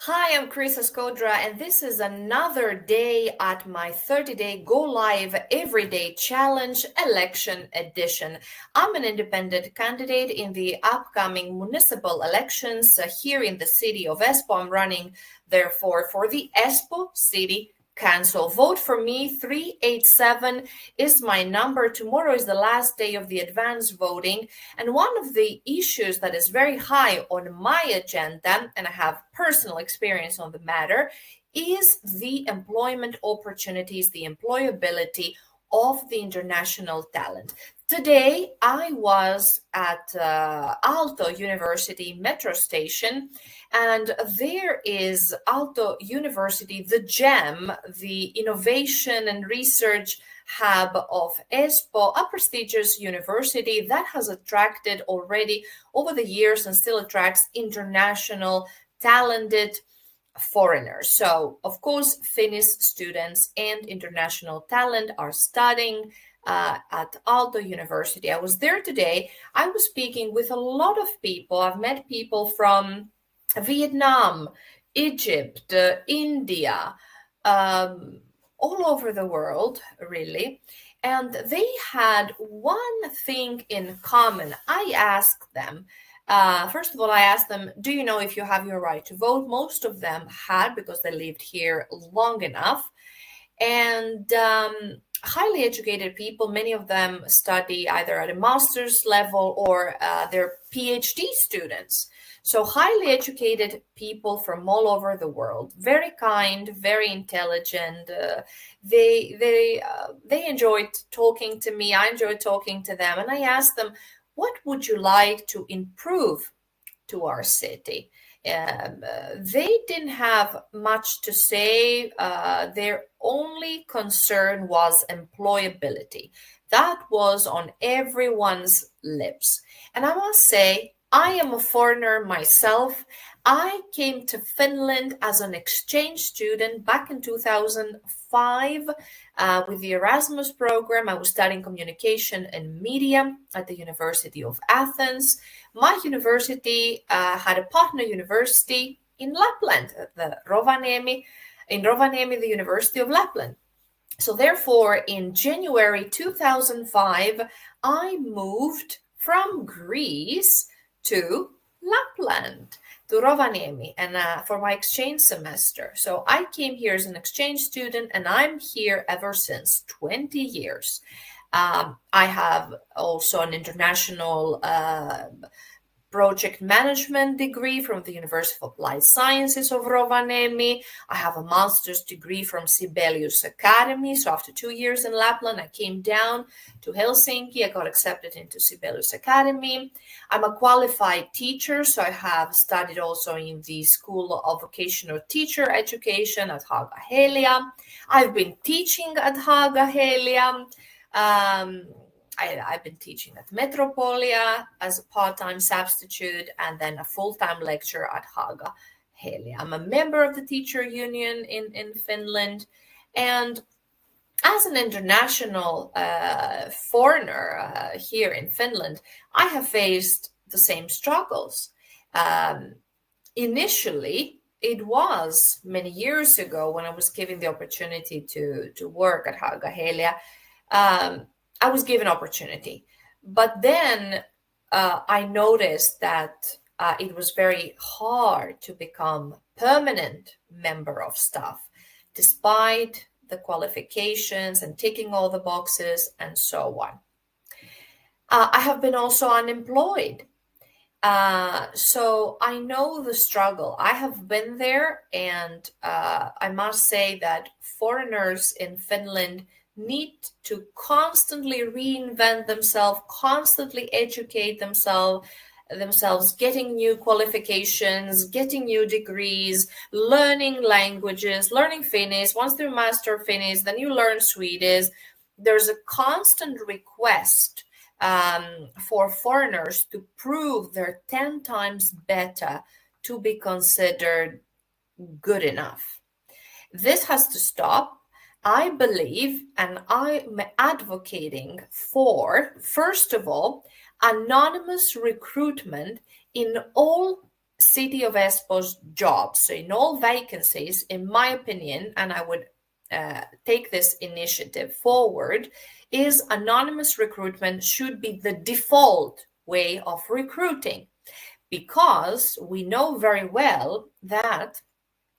Hi, I'm Krisa Skodra, and this is another day at my 30-day Go Live Everyday Challenge Election Edition. I'm an independent candidate in the upcoming municipal elections here in the city of Espoo. I'm running, therefore, for the Espoo City Council. Vote for me. 387 is my number. Tomorrow is the last day of the advance voting. And one of the issues that is very high on my agenda, and I have personal experience on the matter, is the employment opportunities, the employability of the international talent. Today, I was at Aalto University metro station, and there is Aalto University, the GEM, the Innovation and Research Hub of Espoo, a prestigious university that has attracted already over the years and still attracts international talented foreigners. So, of course, Finnish students and international talent are studying at Aalto University. I was there today. I was speaking with a lot of people. I've met people from Vietnam, Egypt, India, all over the world, really. And they had one thing in common. I asked them, first of all, I asked them, do you know if you have your right to vote? Most of them had, because they lived here long enough. And highly educated people, many of them study either at a master's level or they're PhD students. So highly educated people from all over the world, very kind, very intelligent. They enjoyed talking to me. I enjoyed talking to them, and I asked them, "What would you like to improve to our city?" They didn't have much to say. Their only concern was employability. That was on everyone's lips. And I must say, I am a foreigner myself. I came to Finland as an exchange student back in 2005 with the Erasmus program. I was studying communication and media at the University of Athens. My university had a partner university in Lapland, in Rovaniemi, the University of Lapland. So therefore, in January 2005, I moved from Greece to Lapland, to Rovaniemi, and for my exchange semester. So I came here as an exchange student, and I'm here ever since, 20 years. I have also an international project management degree from the University of Applied Sciences of Rovaniemi. I have a master's degree from Sibelius Academy. So after 2 years in Lapland, I came down to Helsinki. I got accepted into Sibelius Academy. I'm a qualified teacher, so I have studied also in the School of Vocational Teacher Education at Haaga-Helia. I've been teaching at Haaga-Helia. I've been teaching at Metropolia as a part-time substitute and then a full-time lecturer at Haaga-Helia. I'm a member of the teacher union in Finland. And as an international foreigner here in Finland, I have faced the same struggles. Initially, it was many years ago when I was given the opportunity to work at Haaga-Helia. I was given opportunity, but then I noticed that it was very hard to become permanent member of staff, despite the qualifications and ticking all the boxes and so on. I have been also unemployed. So I know the struggle. I have been there, and I must say that foreigners in Finland need to constantly reinvent themselves, constantly educate themselves, getting new qualifications, getting new degrees, learning languages, learning Finnish. Once they're master Finnish, then you learn Swedish. There's a constant request for foreigners to prove they're 10 times better to be considered good enough. This has to stop. I believe, and I'm advocating for, first of all, anonymous recruitment in all City of Espoo's jobs, so in all vacancies, in my opinion, and I would take this initiative forward, is anonymous recruitment should be the default way of recruiting, because we know very well that,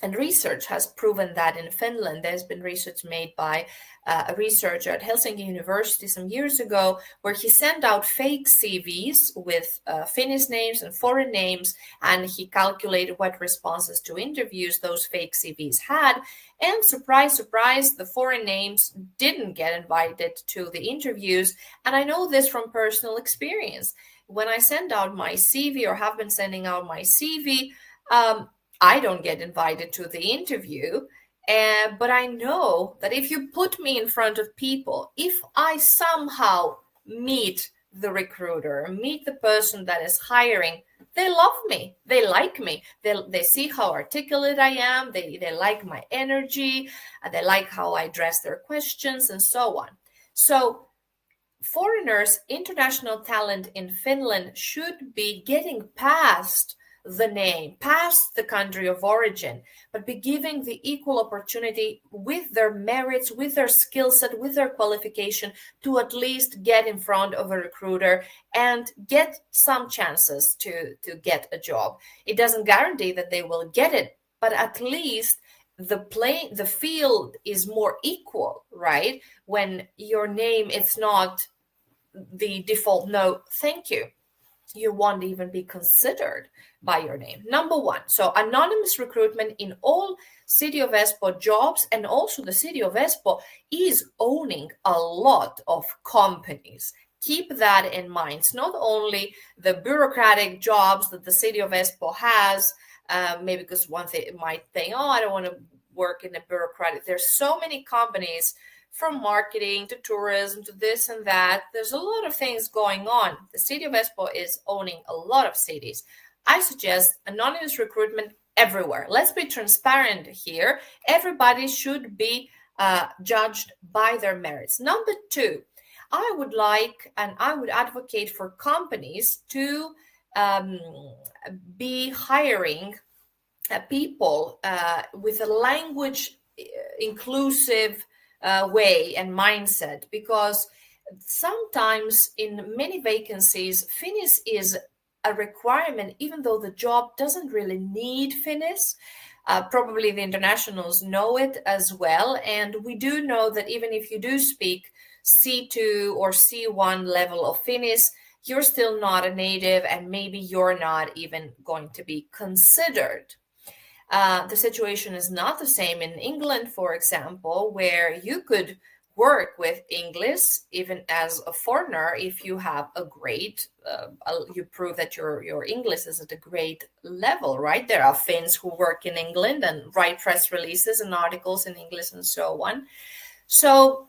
and research has proven that in Finland, there's been research made by a researcher at Helsinki University some years ago, where he sent out fake CVs with Finnish names and foreign names, and he calculated what responses to interviews those fake CVs had. And surprise, surprise, the foreign names didn't get invited to the interviews. And I know this from personal experience. When I send out my CV, or have been sending out my CV, I don't get invited to the interview, but I know that if you put me in front of people, if I somehow meet the recruiter, meet the person that is hiring, they love me, they like me, they see how articulate I am, they like my energy, they like how I address their questions, and so on. So foreigners, international talent in Finland should be getting past the name, past the country of origin, but be giving the equal opportunity with their merits, with their skill set, with their qualification, to at least get in front of a recruiter and get some chances to get a job. It doesn't guarantee that they will get it, but at least the field is more equal, right? When your name, it's not the default no, thank you. You won't even be considered by your name. Number one, so anonymous recruitment in all City of Espoo jobs, and also the City of Espoo is owning a lot of companies. Keep that in mind. It's not only the bureaucratic jobs that the City of Espoo has, maybe because one thing might think, oh, I don't want to work in a bureaucratic. There's so many companies, from marketing to tourism to this and that. There's a lot of things going on. The City of Espoo is owning a lot of cities. I suggest anonymous recruitment everywhere. Let's be transparent here. Everybody should be judged by their merits. Number two, I would like, and I would advocate for companies to be hiring people with a language inclusive way and mindset, because sometimes in many vacancies, Finnish is a requirement, even though the job doesn't really need Finnish. Probably the internationals know it as well. And we do know that even if you do speak C2 or C1 level of Finnish, you're still not a native, and maybe you're not even going to be considered. The situation is not the same in England, for example, where you could work with English even as a foreigner if you have a great, you prove that your English is at a great level, right? There are Finns who work in England and write press releases and articles in English and so on. So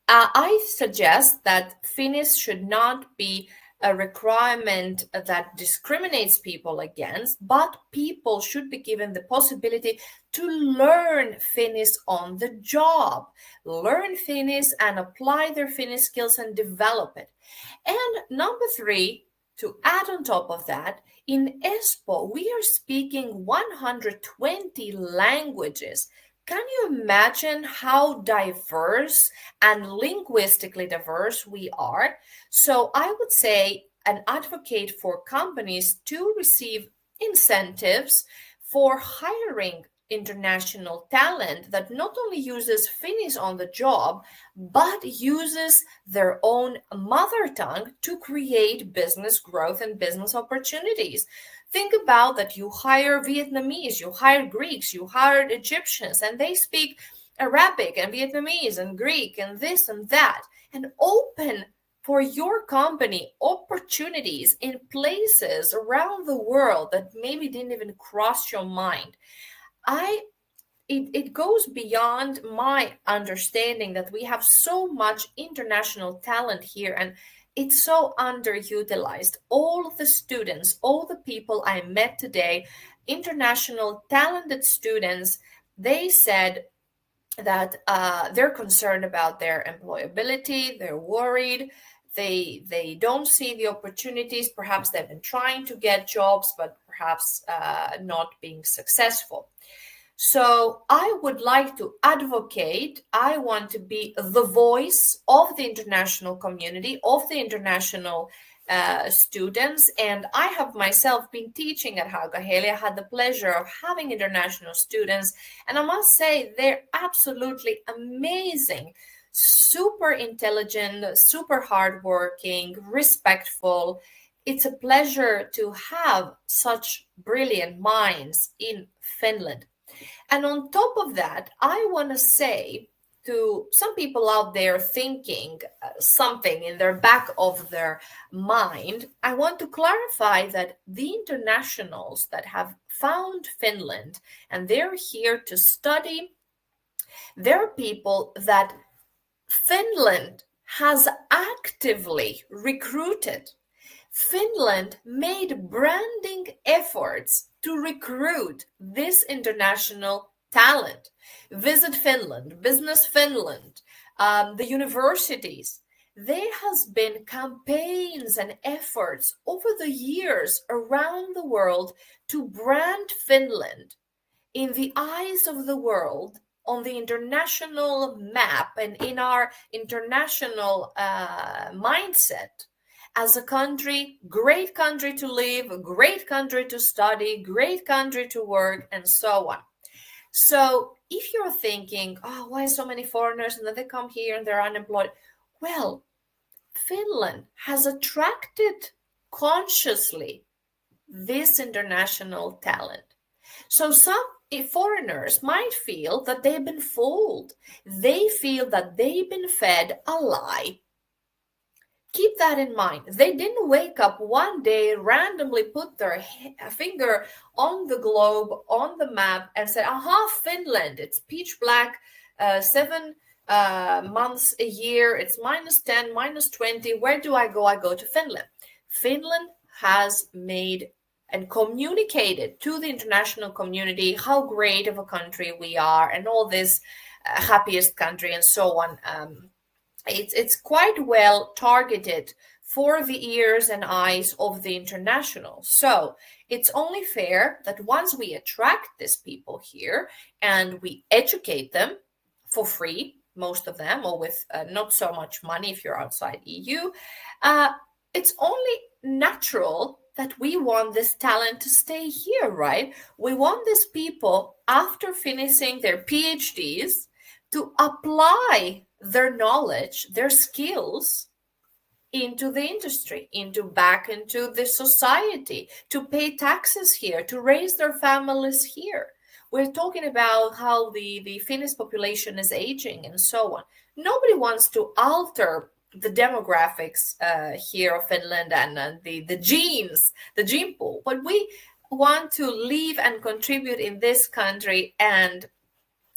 I suggest that Finnish should not be a requirement that discriminates people against, but people should be given the possibility to learn Finnish on the job, learn Finnish and apply their Finnish skills and develop it. And number three, to add on top of that, in Espoo, we are speaking 120 languages. Can you imagine how diverse and linguistically diverse we are? So I would say and advocate for companies to receive incentives for hiring international talent that not only uses Finnish on the job, but uses their own mother tongue to create business growth and business opportunities. Think about that. You hire Vietnamese, you hire Greeks, you hired Egyptians, and they speak Arabic and Vietnamese and Greek and this and that, and open for your company opportunities in places around the world that maybe didn't even cross your mind. It goes beyond my understanding that we have so much international talent here, and it's so underutilized. All the students, all the people I met today, international talented students, they said that they're concerned about their employability, they're worried. They don't see the opportunities. Perhaps they've been trying to get jobs, but perhaps not being successful. So I would like to advocate, I want to be the voice of the international community, of the international students. And I have myself been teaching at Haugaheili. I had the pleasure of having international students. And I must say, they're absolutely amazing, super intelligent, super hardworking, respectful. It's a pleasure to have such brilliant minds in Finland. And on top of that, I want to say to some people out there thinking something in their back of their mind, I want to clarify that the internationals that have found Finland and they're here to study, they're people that Finland has actively recruited. Finland made branding efforts to recruit this international talent. Visit Finland, Business Finland, the universities. There has been campaigns and efforts over the years around the world to brand Finland in the eyes of the world on the international map and in our international mindset as a country, great country to live, great country to study, great country to work, and so on. So if you're thinking, oh, why so many foreigners and then they come here and they're unemployed? Well, Finland has attracted consciously this international talent. So some foreigners might feel that they've been fooled. They feel that they've been fed a lie. Keep that in mind. They didn't wake up one day, randomly put their finger on the globe, on the map, and said, aha, Finland, it's pitch black, 7 months a year, it's -10, -20. Where do I go? I go to Finland. Finland has made and communicated to the international community how great of a country we are and all this happiest country and so on. It's quite well targeted for the ears and eyes of the international. So it's only fair that once we attract these people here and we educate them for free, most of them, or with not so much money if you're outside EU, it's only natural that we want this talent to stay here, right? We want these people, after finishing their PhDs, to apply their knowledge, their skills into the industry, back into the society, to pay taxes here, to raise their families here. We're talking about how the Finnish population is aging and so on. Nobody wants to alter the demographics here of Finland and the genes, the gene pool, but we want to live and contribute in this country and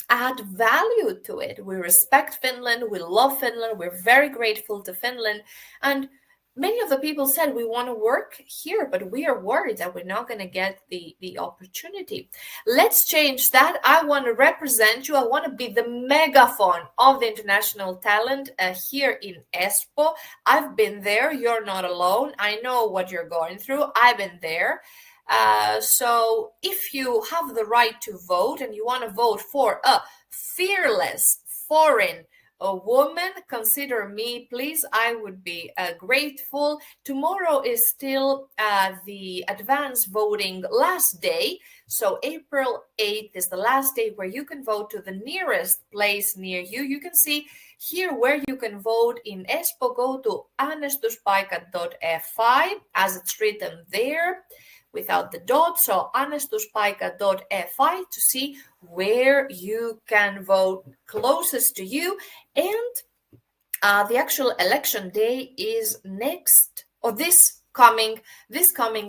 add value to it. We respect Finland, we love Finland, we're very grateful to Finland, and many of the people said we want to work here, but we are worried that we're not going to get the opportunity. Let's change that. I want to represent you. I want to be the megaphone of the international talent here in Espoo. I've been there. You're not alone. I know what you're going through. I've been there. So if you have the right to vote and you want to vote for a fearless foreign woman, consider me, please. I would be grateful. Tomorrow is still the advance voting last day. So April 8th is the last day where you can vote to the nearest place near you. You can see here where you can vote in Espoo. Go to äänestyspaikat.fi as it's written there, without the dot, so äänestyspaikat.fi to see where you can vote closest to you. And the actual election day is this coming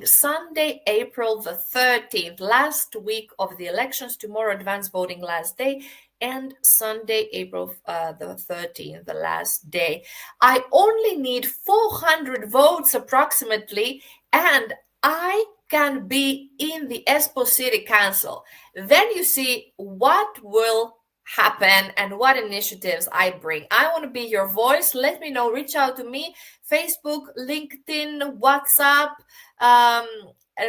Sunday, April the 13th, last week of the elections. Tomorrow, advance voting last day, and Sunday, April the 13th, the last day. I only need 400 votes approximately, and I can be in the Espoo City Council. Then you see what will happen and what initiatives I bring. I want to be your voice. Let me know. Reach out to me, Facebook, LinkedIn, WhatsApp.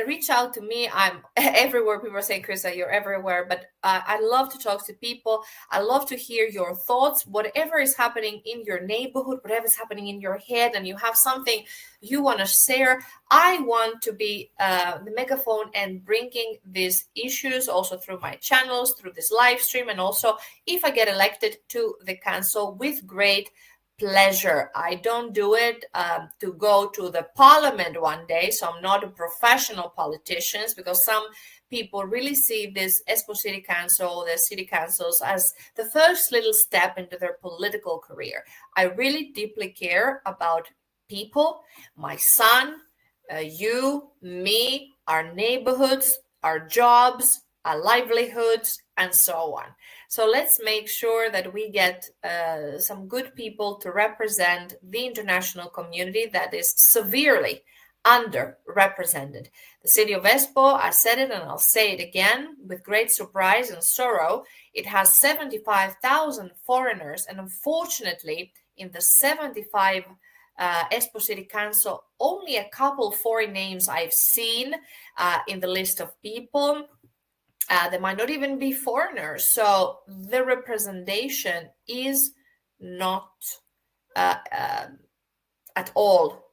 Reach out to me. I'm everywhere. People are saying, Krista, you're everywhere. But I love to talk to people. I love to hear your thoughts. Whatever is happening in your neighborhood, whatever is happening in your head, and you have something you want to share, I want to be the megaphone and bringing these issues also through my channels, through this live stream, and also if I get elected to the council with great pleasure. I don't do it to go to the parliament one day, so I'm not a professional politician, because some people really see this Espoo City Council, the city councils, as the first little step into their political career. I really deeply care about people, my son, you, me, our neighborhoods, our jobs, our livelihoods, and so on. So let's make sure that we get some good people to represent the international community that is severely underrepresented. The city of Espoo, I said it and I'll say it again with great surprise and sorrow, it has 75,000 foreigners, and unfortunately in the 75 Espoo City Council, only a couple foreign names I've seen in the list of people. They might not even be foreigners. So the representation is not at all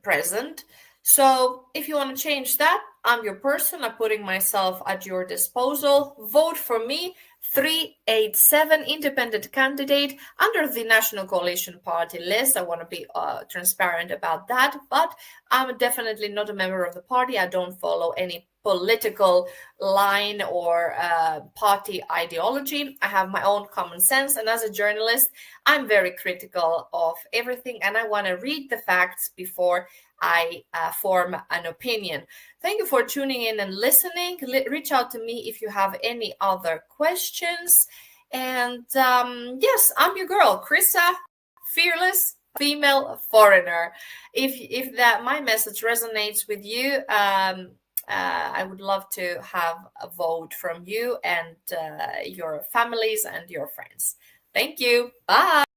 present. So if you want to change that, I'm your person. I'm putting myself at your disposal. Vote for me. 387 independent candidate under the National Coalition Party list. I want to be transparent about that, but I'm definitely not a member of the party. I don't follow any political line or party ideology. I have my own common sense, and as a journalist, I'm very critical of everything, and I want to read the facts before I form an opinion. Thank you for tuning in and listening. Reach out to me if you have any other questions. And yes, I'm your girl, Krista, fearless female foreigner. If that my message resonates with you, I would love to have a vote from you and your families and your friends. Thank you. Bye.